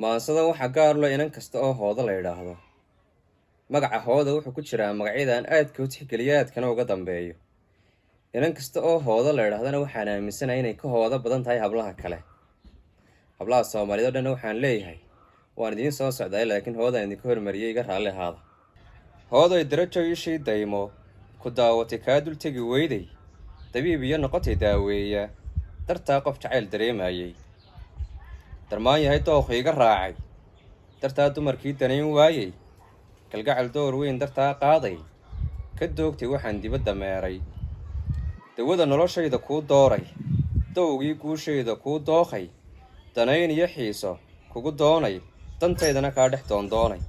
maansada waxaa gaar loo inan kasta oo hoodo la yidhaahdo. Magaca hooda wuxuu ku jiraa magacyadaan aadka u tixgeliya aadkana uga dambeeyo. Inan kasta oo hoodo la yidhaahdana waxaan aaminsanahay inay ka hoodo badan tahay hablaha kale. Hablaha Soomaaliyeed oo dhan waxaan leeyahay waan idiin soo socday laakiin hoodaan idinka hormariyay iga raalli ahaada. Hooday darajo ishii daymo ku daawatay kaa dul tegi weyday dabiib iyo noqotay daaweeya dartaa qof jacayl dareemayay. darmaan yahay dooqi iga raacay dartaa dumarkii danayn waayay kalgacal door weyn dartaa qaaday ka doogtay waxaan dibadda meeray dawada noloshayda kuu dooray dowgii guushayda kuu dooqay danayn iyo xiiso kugu doonay dantaydana kaa dhex doondoonay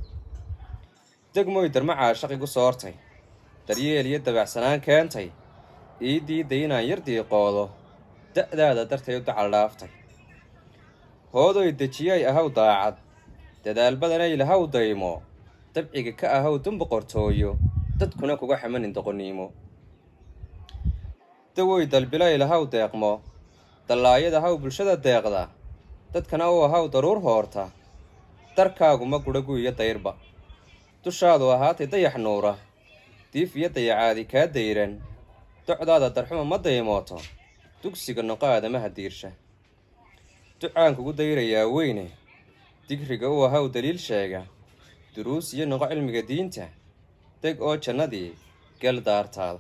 degmoy darma caashaq igu soortay daryeel iyo dabacsanaan keentay ii diiday inaan yar diiqoodo da'daada dartay u dacal dhaaftay hoodoy dejiyay ahaw daacad dadaal badanay lahaw daymo dabciga ka ahaw dumboqortooyo dadkuna kuga xamanin doqoniimo dawoy dalbilay lahaw deeqmo dallaayad ahaw bulshada deeqda dadkana u ahaw daruur hoorta darkaaguma gudhagu iyo dayrba dushaadu ahaatay dayax nuura diif iyo dayacaadi kaa dayran docdaada darxuma ma daymooto dugsiga noqo aadamaha diirsha ducaan kugu dayrayaa weyne digriga u ahaw daliil sheega duruus iyo noqo cilmiga diinta deg oo jannadii gal daartaada.